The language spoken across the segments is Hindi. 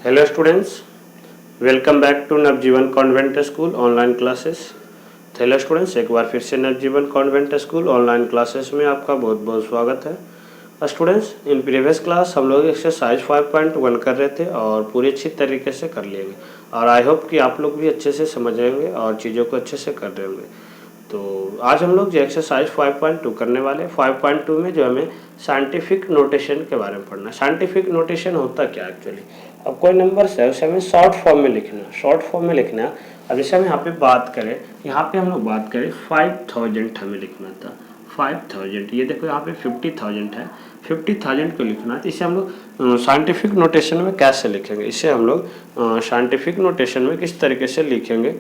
Hello students, welcome back to Navjeevan convent school online classes. Hello students, एक बार फिर से Navjeevan convent school online classes में आपका बहुत बहुत स्वागत है। स्टूडेंट्स, इन प्रीवियस क्लास हम लोग एक्सरसाइज 5.1 कर रहे थे और पूरी अच्छी तरीके से कर लेंगे और आई होप कि आप लोग भी अच्छे से समझ रहेंगे और चीज़ों को अच्छे से कर रहे होंगे। तो आज हम लोग जो एक्सरसाइज 5.2 करने वाले हैं, 5.2 में जो हमें साइंटिफिक नोटेशन के बारे में पढ़ना है। साइंटिफिक नोटेशन होता क्या एक्चुअली, अब कोई नंबर है उसे हमें शॉर्ट फॉर्म में लिखना है, शॉर्ट फॉर्म में लिखना है। अब जैसे हम यहाँ पे बात करें, यहाँ पे हम लोग बात करें 5000 हमें लिखना था, 5000। ये देखो यहाँ पे 50,000 है, 50,000 को लिखना है। तो इसे हम लोग साइंटिफिक नोटेशन में कैसे लिखेंगे, इसे हम लोग साइंटिफिक नोटेशन में किस तरीके से लिखेंगे,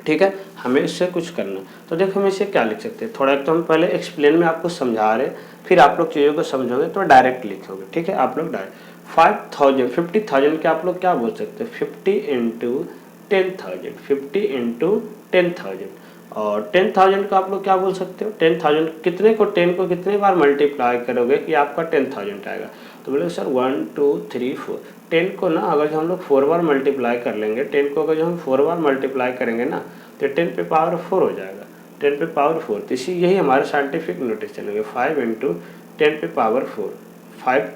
ठीक है। हमें इससे कुछ करना, तो देखो हम इसे क्या लिख सकते हैं। थोड़ा एक तो हम पहले एक्सप्लेन में आपको समझा रहे, फिर आप लोग चीज़ों को समझोगे तो डायरेक्ट लिखोगे, ठीक है। आप लोग डायरेक्ट 50,000 के आप लोग क्या बोल सकते हैं, 50 इंटू 10,000, 50 इंटू 10,000। और 10,000 का आप लोग क्या बोल सकते हो, 10,000 कितने को 10 को कितने बार मल्टीप्लाई करोगे कि आपका 10,000 आएगा। तो बोले सर 1 2 3 4, 10 को ना अगर हम लोग 4 बार मल्टीप्लाई कर लेंगे, 10 को अगर जो हम 4 बार मल्टीप्लाई करेंगे ना तो 10 पे पावर 4 हो जाएगा, 10 पे पावर 4। तो इसी यही हमारा साइंटिफिक नोटेशन है, 5 इंटू 10 पे पावर 4।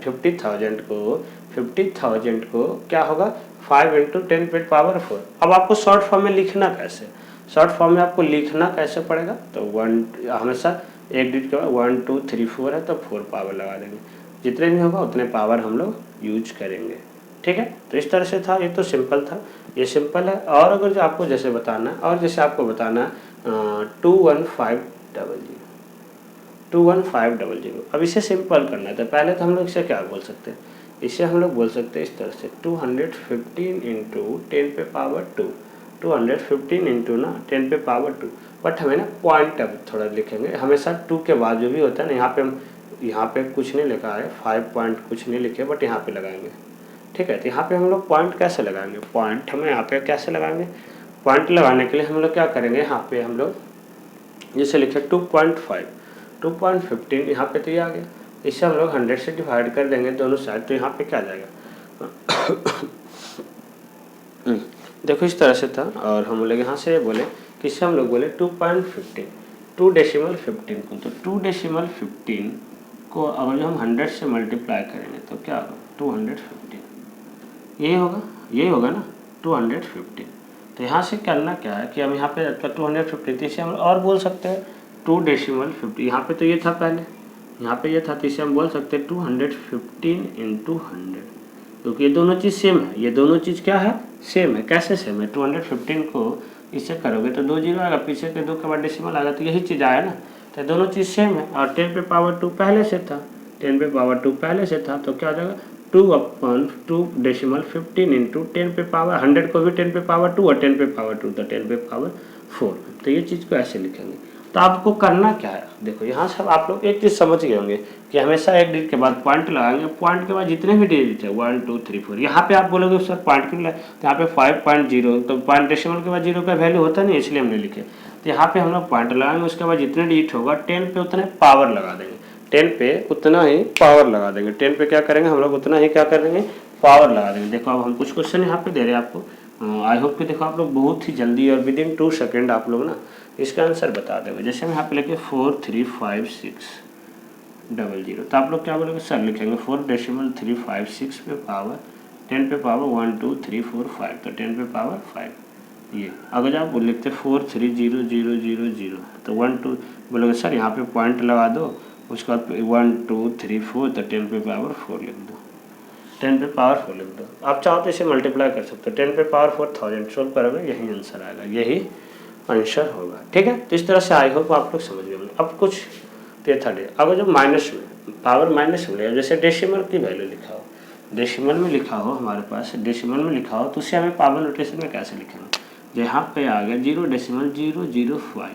50,000 को क्या होगा, 5 इंटू 10 पे पावर 4। अब आपको शॉर्ट फॉर्म में लिखना कैसे, शॉर्ट फॉर्म में आपको लिखना कैसे पड़ेगा, तो 1 हमेशा एक डिजिट के बाद 1 2 3 4 है तो 4 पावर लगा देंगे, जितने भी होगा उतने पावर हम लोग यूज करेंगे, ठीक है। तो इस तरह से था, ये तो सिंपल था, ये सिंपल है। और अगर जो आपको जैसे बताना है, और जैसे आपको बताना है 21500, 21500, अब इसे सिंपल करना है तो पहले तो हम लोग इसे क्या बोल सकते हैं, इसे हम लोग बोल सकते हैं इस तरह से 215 इंटू 10 पे पावर 2, 215 इंटू ना 10 पे पावर 2। बट हमें ना पॉइंट अब थोड़ा लिखेंगे, हमेशा 2 के बाद जो भी होता है ना, यहाँ पे हम यहाँ पे कुछ नहीं लिखा है, 5 पॉइंट कुछ नहीं लिखे, बट यहाँ पे लगाएंगे, ठीक है। तो यहाँ पे हम लोग पॉइंट कैसे लगाएंगे, पॉइंट हमें यहाँ पे कैसे लगाएंगे, पॉइंट लगाने के लिए हम लोग क्या करेंगे, यहाँ पे हम लोग जैसे लिखे 2.5, 2.15, यहाँ पे तो ये आ गया, इससे हम लोग 100 से डिवाइड कर देंगे दोनों साइड, तो यहाँ पे क्या आ जाएगा देखो इस तरह से था। और हम लोग यहाँ से बोले कि इससे हम लोग बोले 2.15, 2.15 को, तो 2.15 को अगर जो हम 100 से मल्टीप्लाई करेंगे तो क्या होगा, 215, यही होगा ना 215। तो यहाँ से करना क्या है कि हम यहाँ पे 215, इसे हम और बोल सकते हैं 2.50, यहाँ पे तो ये था पहले, यहाँ पे ये था, तो इसे हम बोल सकते हैं 215 इंटू 100, क्योंकि ये दोनों चीज़ सेम है, ये दोनों चीज़ क्या है, सेम है। कैसे सेम है, 215 को इससे करोगे तो 2 जीरो आएगा, पीछे के 2 के बाद डेसिमल आएगा, तो यही चीज़ आया ना, तो दोनों चीज़ सेम है। और 10 पे पावर 2 पहले से था, 10 पे पावर 2 पहले से था, तो क्या हो जाएगा 2/2.15 इंटू 10 पे पावर 100 को भी 10 पे पावर 2 और 10 पे पावर 2 तो 10 पे पावर 4। तो ये चीज़ को ऐसे लिखेंगे। तो आपको करना क्या है, देखो यहाँ से आप लोग एक चीज़ समझ गए होंगे कि हमेशा एक डिजिट के बाद पॉइंट लगाएंगे, पॉइंट के बाद जितने भी डिजिट है 1 2 3 4, यहाँ पे आप बोलोगे सर पॉइंट क्यों लगाए, तो यहाँ पे 5.0, तो पॉइंट डेसिमल के बाद 0 का वैल्यू होता नहीं, इसलिए हमने लिखे। तो यहाँ पे हम लोग पॉइंट लगाएंगे, उसके बाद जितने डिजिट होगा 10 पे उतने पावर लगा देंगे, 10 पे उतना ही पावर लगा देंगे, 10 पे क्या करेंगे हम लोग, उतना ही क्या करेंगे, पावर लगा देंगे। देखो अब हम कुछ क्वेश्चन यहाँ पे दे रहे हैं आपको, आई होप कि देखो आप लोग बहुत ही जल्दी और विद इन 2 सेकेंड आप लोग ना इसका आंसर बता देंगे। जैसे हम यहाँ पे लिखे 43560, तो आप लोग क्या बोलोगे सर, लिखेंगे 4.356 पे पावर 10 पे पावर 1 2 3 4 5, तो 10 पे पावर 5। ये अगर आप लिखते 43000 तो 1 2 बोलोगे सर यहाँ पे पॉइंट लगा दो, उसके बाद 1 2 3 4 तो 10 पे पावर 4 लिख दो, 10 पे पावर 4 लिख दो। आप चाहो तो इसे मल्टीप्लाई कर सकते हो, 10 पे पावर 4000 सोल्व करोगे, यही आंसर आएगा, यही आंसर होगा, ठीक है। तो इस तरह से आई होप आप लोग समझ गए। अब कुछ थर्ड, अगर जो माइनस में पावर माइनस में जैसे डेसिमल की वैल्यू लिखा हो, डेसिमल में लिखा हो हमारे पास, डेसिमल में लिखा हो तो उससे हमें पावर नोटेशन में कैसे लिखेंगे। यहाँ पे आ गया 0.005,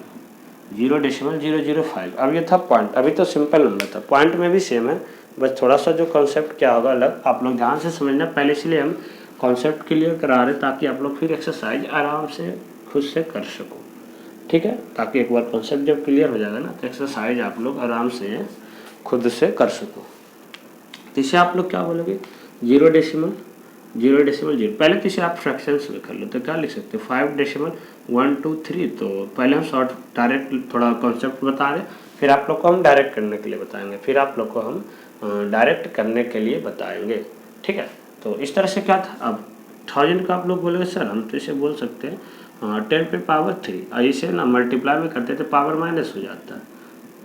0.005। अब ये था पॉइंट, अभी तो सिंपल नंबर था, पॉइंट में भी सेम है, बस थोड़ा सा जो कॉन्सेप्ट क्या होगा अलग, आप लोग ध्यान से समझना पहले, इसलिए हम कॉन्सेप्ट क्लियर करा रहे ताकि आप लोग फिर एक्सरसाइज आराम से खुद से कर सको, ठीक है। ताकि एक बार कॉन्सेप्ट जब क्लियर हो जाएगा ना तो एक्सरसाइज आप लोग आराम से खुद से कर सको। तो इसे आप लोग क्या बोलोगे, 0.005 0.0। पहले तो इसे आप फ्रैक्शंस में कर लो, तो क्या लिख सकते हैं 5.123। तो पहले हम शॉर्ट डायरेक्ट थोड़ा कॉन्सेप्ट बता रहे, फिर आप लोग को हम डायरेक्ट करने के लिए बताएंगे, फिर आप लोग को हम डायरेक्ट करने के लिए बताएंगे, ठीक है। तो इस तरह से क्या था, अब 1000 का आप लोग बोलोगे सर हम तो इसे बोल सकते हैं 10⁻3, और इसे ना मल्टीप्लाई में करते तो पावर माइनस हो जाता है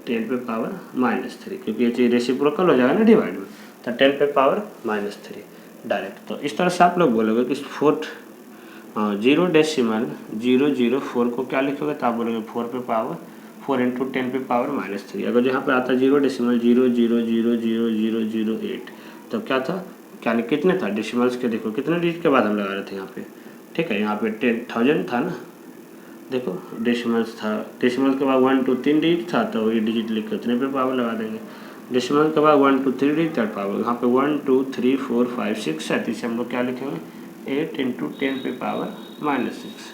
10⁻³ क्योंकि ये चीज़ रेसिप्रोकल हो जाएगा ना डिवाइड में, तो 10⁻³ डायरेक्ट। तो इस तरह से आप लोग बोलोगे कि 0.004 को क्या लिखोगे, तो आप बोलोगे 4 × 10⁻³ अगर जहाँ पे आता है 0.0000008, तो क्या था, यानी कितने था डेसिमल्स के, देखो कितने डिजिट के बाद हम लगा रहे थे यहाँ पे, ठीक है। यहाँ पे 10,000 था ना, देखो डेसिमल्स था, डेसिमल के बाद 1 2 3 डिजिट था, तो ये डिजिट लिख के उतने पे पावर लगा देंगे। डेसिमल के बाद 1 2 3 डिजिट थर्ड पावर, यहाँ पे 1 2 3 4 5 6 है, तो इसे हम लोग क्या लिखेंगे 8 × 10⁻⁻6।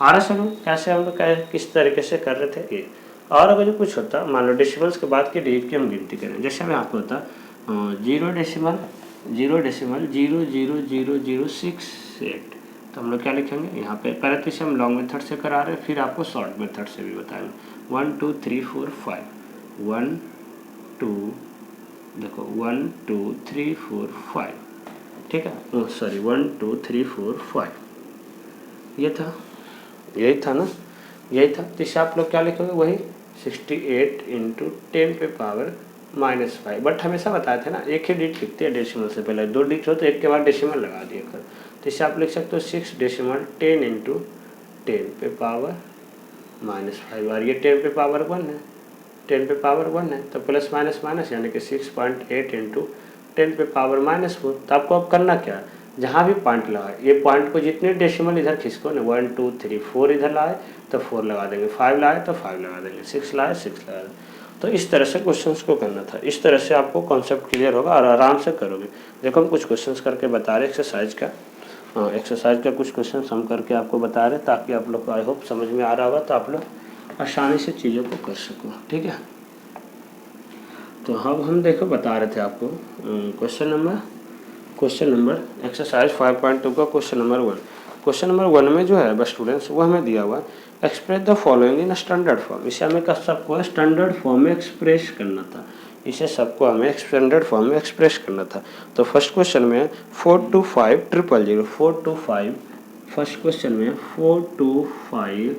आ रहा समझ कैसे हम लोग किस तरीके से कर रहे थे ये। और अगर जो कुछ होता, मान लो डेसिमल्स के बाद की डिजिट की हम गिनती करें, जैसे हमें आपको होता 0.0000068, तो हम लोग क्या लिखेंगे यहाँ पे, पहले तो इसे हम लॉन्ग मेथड से करा रहे हैं, फिर आपको शॉर्ट मेथड से भी बताएंगे। 1 2 3 4 5 1 2, देखो 1 2 3 4 5, ठीक है, सॉरी 1 2 3 4 5, ये था, यही था ना, यही था। तो इसे आप लोग क्या लिखोगे, वही 68 × 10⁻⁻5। बट हमेशा बताए थे ना एक ही डिजिट लिखते हैं डेसिमल से पहले, 2 डिजिट हो तो एक के बाद डेसिमल लगा दिया कर, तो इसे आप लिख सकते हो 6 डेसिमल 10 × 10⁻⁻5, और ये 10⁻1 है, 10⁻1 है, तो प्लस माइनस माइनस यानी कि 6.8 × 10⁻⁻4। तो आपको अब करना क्या, जहाँ भी पॉइंट लगाए, ये पॉइंट को जितने डेसिमल इधर खिसको ना, 1 2 3 4 इधर लाए तो 4 लगा देंगे, 5 लाए तो 5 लगा देंगे, 6 लाए 6 लगा देंगे। तो इस तरह से क्वेश्चंस को करना था, इस तरह से आपको कॉन्सेप्ट क्लियर होगा और आराम से करोगे। देखो हम कुछ क्वेश्चंस करके बता रहे एक्सरसाइज का, एक्सरसाइज का कुछ क्वेश्चन हम करके आपको बता रहे, ताकि आप लोग को आई होप समझ में आ रहा होगा, तो आप लोग आसानी से चीज़ों को कर सको, ठीक है। तो अब हम देखो बता रहे थे आपको क्वेश्चन नंबर एक्सरसाइज 5.2 का क्वेश्चन नंबर 1। क्वेश्चन नंबर 1 में जो है बस स्टूडेंट्स, वो हमें दिया हुआ express the following in standard form. इसे हमें सबको स्टैंडर्ड फॉर्म में एक्सप्रेस करना था, इसे सबको हमें स्टैंडर्ड फॉर्म में एक्सप्रेस करना था। तो फर्स्ट क्वेश्चन में 425,000, 425, फर्स्ट क्वेश्चन में 425,000,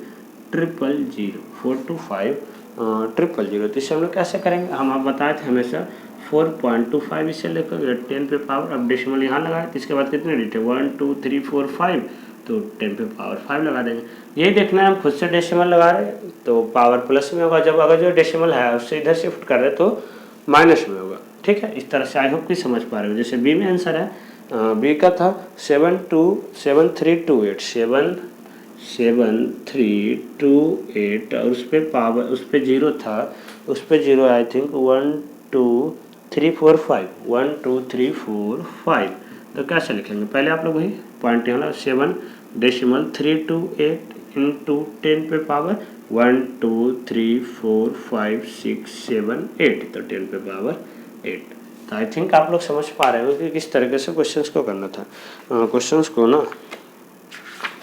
425,000, तो इसे हम लोग कैसे करेंगे, हम आप बताए थे हमेशा 4.25 इसे लेकर 10⁻, अब डेसिमल यहाँ लगाए, तो इसके बाद कितने डिजिट है 1 2 3 4 5, तो 10⁻5 लगा देंगे। यही देखना है, हम खुद से डेसिमल लगा रहे हैं तो पावर प्लस में होगा, जब अगर जो डेसिमल है उससे इधर शिफ्ट कर रहे तो माइनस में होगा, ठीक है। इस तरह से आई होप कि समझ पा रहे हो। जैसे बी में आंसर है, बी का था 7328, 7328, और उस पर पावर, उस पर जीरो था, उस पर जीरो आई थिंक 1 2 3 4 5, 1 2 3 4 5, तो कैसे लिखेंगे, पहले आप लोग वही पॉइंट यहाँ 7.328 × 10⁻1 2 3 4 5 6 7 8, तो 10⁻8। तो आई थिंक आप लोग समझ पा रहे हो कि किस तरीके से क्वेश्चंस को करना था, क्वेश्चंस को ना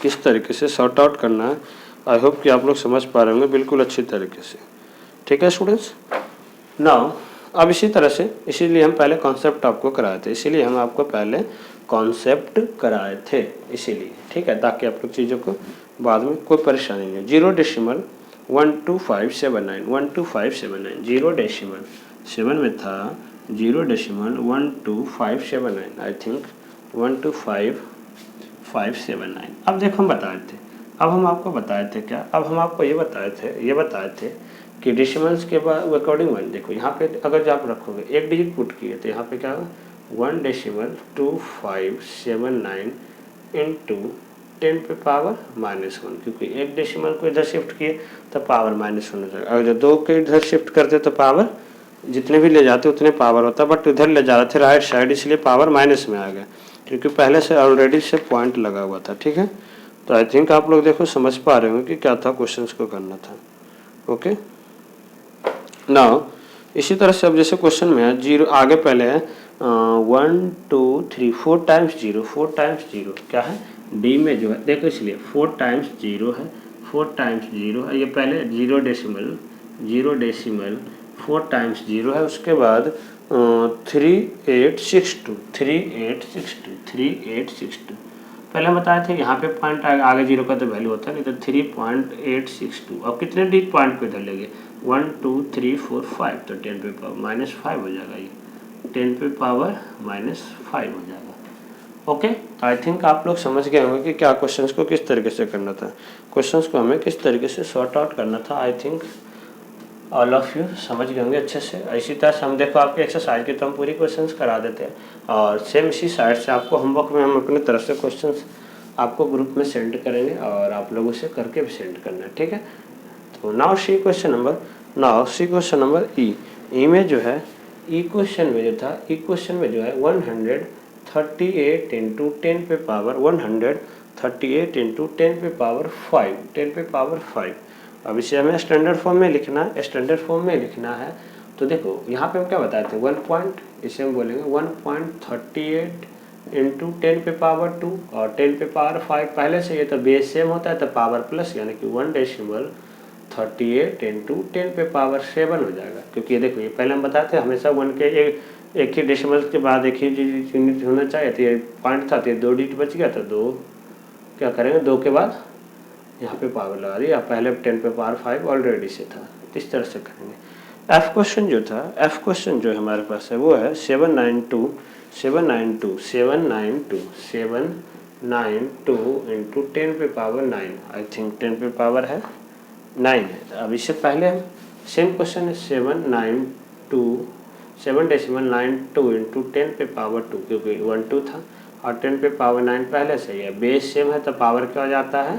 किस तरीके से सॉर्ट आउट करना है। आई होप कि आप लोग समझ पा रहे होंगे बिल्कुल अच्छी तरीके से, ठीक है स्टूडेंट्स। नाउ अब इसी तरह से, इसीलिए हम पहले कॉन्सेप्ट आपको कराए थे, इसीलिए हम आपको पहले कॉन्सेप्ट कराए थे, इसीलिए, ठीक है, ताकि आप लोग चीज़ों को बाद में कोई परेशानी नहीं हो। 0.12579, 12579, 0.7 में था 0.12579, आई थिंक 12579। अब देखो हम बताए थे, अब हम आपको बताए थे क्या, अब हम आपको ये बताए थे कि डेसिमल्स के बाद अकॉर्डिंग वन, देखो यहाँ पे अगर जो आप रखोगे एक डिजिट पुट किए तो यहाँ पे क्या होगा 1.2579 × 10⁻⁻1, क्योंकि एक डेसिमल को इधर शिफ्ट किए तो पावर -1 हो जाएगा। अगर 2 के इधर शिफ्ट करते तो पावर जितने भी ले जाते उतने पावर होता, बट इधर ले जा रहे थे राइट साइड, इसलिए पावर माइनस में आ गया, क्योंकि पहले से ऑलरेडी से पॉइंट लगा हुआ था, ठीक है। तो आई थिंक आप लोग देखो समझ पा रहे होंगे कि क्या था, क्वेश्चंस को करना था, ओके। नाउ इसी तरह से अब जैसे क्वेश्चन में है जीरो, आगे पहले है 1 2 3 4 टाइम्स जीरो, 4 टाइम्स जीरो क्या है डी में जो है देखो, इसलिए 4 टाइम्स जीरो है, 4 टाइम्स जीरो है, ये पहले जीरो डेसिमल 4 टाइम्स जीरो है, उसके बाद 3862 पहले हम बताए थे यहाँ पे पॉइंट आगे जीरो का तो वैल्यू होता है, नहीं तो 3.862। अब कितने डी पॉइंट पे इधर लेंगे 1 2 3 4 5, तो 10 पे पावर -5 हो जाएगा, ये 10 पे पावर -5 हो जाएगा। ओके, तो आई थिंक आप लोग समझ गए होंगे कि क्या क्वेश्चंस को किस तरीके से करना था, क्वेश्चंस को हमें किस तरीके से सॉर्ट आउट करना था। I think all of you समझ गए होंगे अच्छे से। इसी तरह से हम देखो आपके एक्सरसाइज की तो हम पूरी क्वेश्चंस करा देते हैं, और सेम इसी साइड से आपको होमवर्क में हम अपनी तरफ से क्वेश्चंस आपको ग्रुप में सेंड करेंगे, और आप लोग उसे करके भी सेंड करना है, ठीक है। तो नाउ सी क्वेश्चन नंबर ई में जो है ई क्वेश्चन में जो था, ई क्वेश्चन में जो है 138 इंटू 10 पे पावर 138 इंटू 10 पे पावर 5। अब इसे हमें स्टैंडर्ड फॉर्म में लिखना है, तो देखो यहाँ पे हम क्या बताए थे, इसे हम बोलेंगे 1.38 इंटू 10 पे पावर 2 और 10 पे पावर 5 पहले से, ये तो बेस सेम होता है तो पावर प्लस, यानी कि 1.38 इंटू 10 पे पावर 7 हो जाएगा। क्योंकि ये देखो, ये पहले हम बताते हैं हमेशा 1 के एक ही डेसिमल के बाद एक ही यूनिट होना चाहिए, तो ये पॉइंट था तो ये 2 डिजिट बच गया, तो 2 क्या करेंगे, 2 के बाद यहाँ पे पावर लगा दी, पहले 10 पे पावर 5 ऑलरेडी से था, इस तरह से करेंगे। एफ क्वेश्चन जो हमारे पास है वो है 792 इंटू 10 पे पावर 9, आई थिंक 10 पे पावर है 9 है। अब इससे पहले हम सेम क्वेश्चन है 7.92 इंटू 10 पे पावर 2, क्योंकि 1 2 था और 10 पे पावर 9 पहले से ही है, बेस सेम है तो पावर क्या हो जाता है,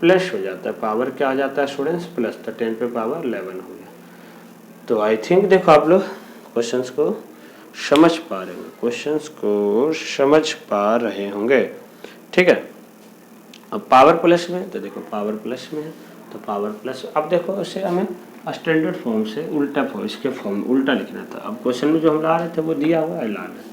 प्लस हो जाता है, पावर क्या हो जाता है स्टूडेंट्स, प्लस, तो 10 पे पावर 11 हो गया। तो आई थिंक देखो आप लोग क्वेश्चंस को समझ पा रहे होंगे, ठीक है। अब पावर प्लस में, तो देखो पावर प्लस में है तो पावर प्लस, अब देखो इसे हमें स्टैंडर्ड फॉर्म से उल्टा फॉर्म, इसके फॉर्म उल्टा लिखना था। अब क्वेश्चन में जो हम ला रहे थे वो दिया हुआ है लाना है।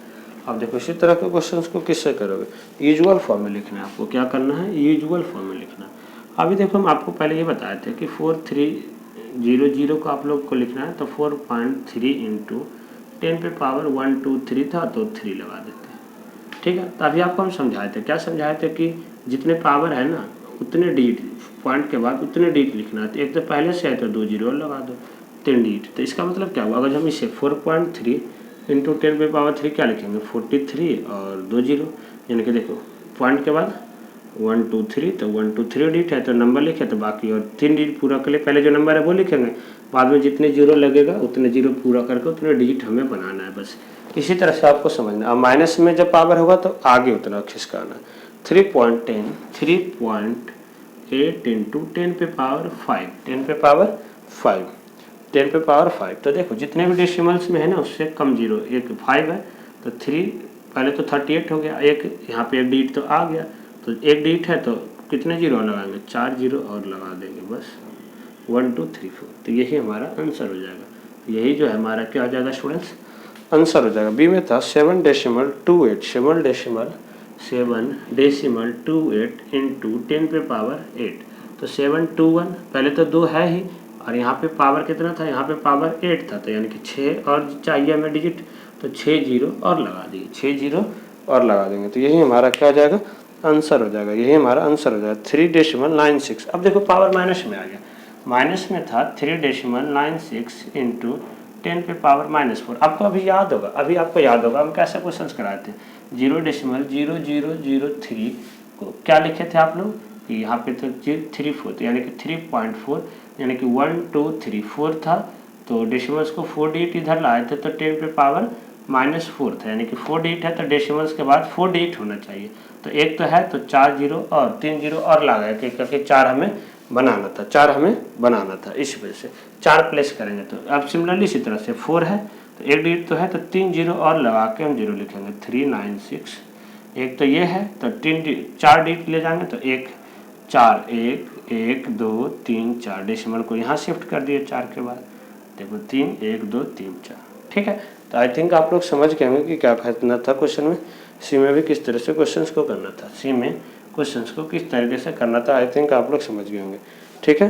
अब देखो इसी तरह के क्वेश्चंस को किससे करोगे, यूजुअल फॉर्म में लिखना है, आपको क्या करना है, यूजुअल फॉर्म में लिखना है। अभी देखो हम आपको पहले ये बताए थे कि 4300 को आप लोग को लिखना है, तो 4.3 इंटू 10 पे पावर 1 2 3 था तो 3 लगा देते हैं, ठीक है। तो अभी आपको हम समझाए थे, क्या समझाए थे कि जितने पावर है ना उतने डिजिट, पॉइंट के बाद उतने डिजिट लिखना है, तो एक तो पहले से है तो 2 जीरो लगा दो, 3 डिजिट। तो इसका मतलब क्या हुआ, अगर हम इसे 4.3 इंटू 10 पे पावर 3 क्या लिखेंगे, 43 और 2 जीरो, यानी कि देखो पॉइंट के बाद 1 2 3, तो 1 2 3 डिजिट है तो नंबर लिखे, तो बाकी और 3 डिजिट पूरा कर लिए, पहले जो नंबर है वो लिखेंगे, बाद में जितने जीरो लगेगा उतने जीरो पूरा करके उतने डिजिट हमें बनाना है, बस इसी तरह से आपको समझना। अब माइनस में जब पावर होगा तो आगे उतना खिसकाना। 3.8 इंटू 10 पे पावर 5, 10 पे पावर 5, तो देखो जितने भी डेसिमल्स में है ना उससे कम जीरो, एक 5 है तो 3, पहले तो 38 हो गया, एक यहाँ पे एक डिजिट तो आ गया, तो एक डिजिट है तो कितने जीरो लगाएंगे, 4 जीरो और लगा देंगे, बस 1 2 3 4, तो यही हमारा आंसर हो जाएगा। तो यही जो है हमारा क्या हो जाएगा स्टूडेंट्स, आंसर हो जाएगा। बी में था 7.28 इंटू 10 पे पावर 8, तो 721 पहले तो 2 है ही, और यहाँ पे पावर कितना था, यहाँ पे पावर 8 था, तो यानी कि 6 और चाहिए हमें डिजिट, तो 6 जीरो और लगा दिए, 6 जीरो और लगा देंगे, तो यही हमारा क्या हो जाएगा, आंसर हो जाएगा, यही हमारा आंसर हो जाएगा 3.96। अब देखो पावर माइनस में आ गया, माइनस में था 3.96 इंटू 10 पे पावर -4। आपको अभी याद होगा, हम कैसे क्वेश्चन कराए थे, 0.0003 को क्या लिखे थे आप लोग, यहाँ पे तो 3.4, यानी कि 3.4, यानी कि 1 2 3 4 था, तो डेसिमल्स को 4 डिजिट इधर लाए थे, तो 10 पे पावर -4 था, यानी कि 4 डिजिट है तो डेसिमल्स के बाद 4 डिजिट होना चाहिए, तो एक तो है तो 4 जीरो और 3 जीरो और लगा क्योंकि 4 हमें बनाना था, इस वजह से 4 प्लेस करेंगे। तो अब सिमिलरली इसी तरह से 4 है तो एक डिजिट तो है तो 3 जीरो और लगा के हम जीरो लिखेंगे, 396, एक तो ये है तो 4 डिजिट ले जाएंगे, तो 1 4 1 1 2 3 4, डेसिमल को यहाँ शिफ्ट कर दिए 4 के बाद, देखो 3 1 2 3 4, ठीक है। तो आई थिंक आप लोग समझ गए होंगे कि क्या करना था क्वेश्चन में, सी में भी किस तरह से क्वेश्चंस को करना था, सी में क्वेश्चंस को किस तरीके से करना था, आई थिंक आप लोग समझ गए होंगे। ठीक है,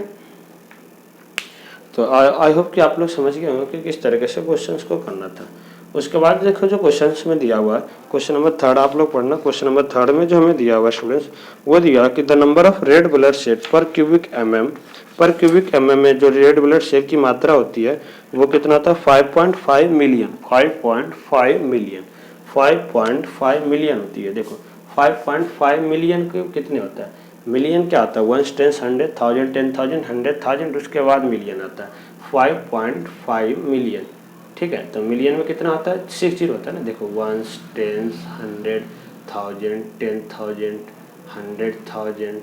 तो आई होप कि आप लोग समझ गए होंगे कि किस तरीके से क्वेश्चंस को करना था। उसके बाद देखो जो क्वेश्चंस में दिया हुआ है, क्वेश्चन नंबर 3 आप लोग पढ़ना। क्वेश्चन नंबर 3 में जो हमें दिया हुआ है स्टूडेंट्स, वो दिया कि the number of red blood cell per cubic mm में जो रेड ब्लड सेल की मात्रा होती है वो कितना था, 5.5 मिलियन। 5.5 मिलियन होती है। देखो 5.5 मिलियन के कितने होता है, मिलियन क्या आता है, 1 10 100 1000 10,000 100,000, उसके बाद मिलियन आता है 5.5 मिलियन। ठीक है, तो मिलियन में कितना आता है, 6 जीरो होता है ना। देखो 1 10 100 1000 10,000 100,000,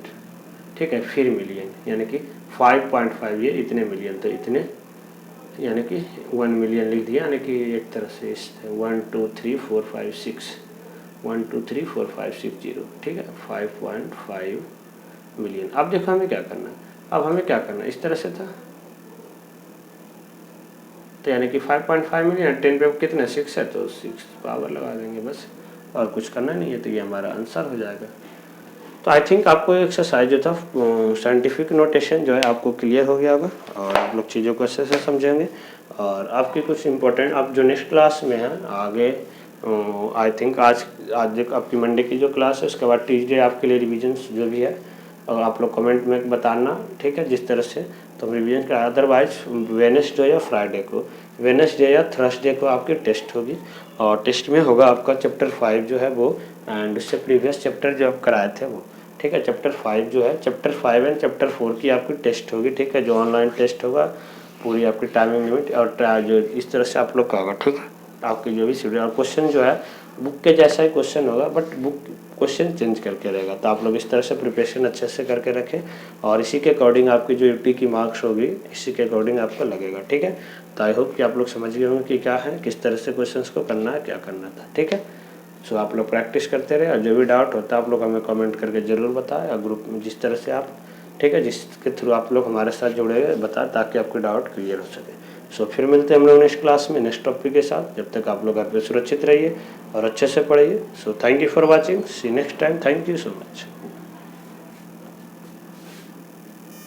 ठीक है, फिर मिलियन, यानी कि 5.5 ये इतने मिलियन, तो इतने यानी कि 1 मिलियन लिख दिया, यानी कि एक तरह से 1 2 3 4 5 6 1 2 3 4 5 6 0, ठीक है, 5.5 मिलियन। अब देखो हमें क्या करना है, अब हमें क्या करना है, इस तरह से था, तो यानी कि 5.5 मिलियन 10 पे कितने 6 है, तो 6 पावर लगा देंगे बस, और कुछ करना नहीं है, तो ये हमारा आंसर हो जाएगा। तो आई थिंक आपको एक्सरसाइज जो था साइंटिफिक नोटेशन जो है आपको क्लियर हो गया होगा, और आप लोग चीज़ों को अच्छे से समझेंगे। और आपकी कुछ इम्पोर्टेंट आप जो नेक्स्ट क्लास में है आगे, आई थिंक आज आपकी मंडे की जो क्लास है, उसके बाद ट्यूसडे आपके लिए रिविजन्स जो भी है, और आप लोग कमेंट में बताना, ठीक है, जिस तरह से तो हम रिवीजन का। अदरवाइज वेडनेसडे या फ्राइडे को, वेडनेसडे या थर्सडे को आपकी टेस्ट होगी, और टेस्ट में होगा आपका चैप्टर 5 जो है वो, एंड उससे प्रीवियस चैप्टर जो आप कराए थे वो, ठीक है, चैप्टर 5 जो है, चैप्टर 5 एंड चैप्टर 4 की आपकी टेस्ट होगी, ठीक है, जो ऑनलाइन टेस्ट होगा, पूरी आपकी टाइमिंग लिमिट और जो इस तरह से आप लोग का होगा, ठीक है, आपकी जो भी शेड्यूल। और क्वेश्चन जो है बुक के जैसा ही क्वेश्चन होगा, बट बुक क्वेश्चन चेंज करके रहेगा, तो आप लोग इस तरह से प्रिपरेशन अच्छे से करके रखें, और इसी के अकॉर्डिंग आपकी जो यूपी की मार्क्स होगी इसी के अकॉर्डिंग आपको लगेगा। ठीक है, तो आई होप कि आप लोग समझ गए होंगे कि क्या है, किस तरह से क्वेश्चंस को करना है, क्या करना था। ठीक है, सो आप लोग प्रैक्टिस करते रहे, और जो भी डाउट होता है आप लोग हमें कमेंट करके ज़रूर बताएं, और ग्रुप में जिस तरह से आप, ठीक है, जिसके थ्रू आप लोग हमारे साथ जुड़े बताएं, ताकि आपके डाउट क्लियर हो सके। सो फिर मिलते हैं हम लोग नेक्स्ट क्लास में नेक्स्ट टॉपिक के साथ। जब तक आप लोग घर पे सुरक्षित रहिए और अच्छे से पढ़िए। So thank you for watching, see next time, thank you so much.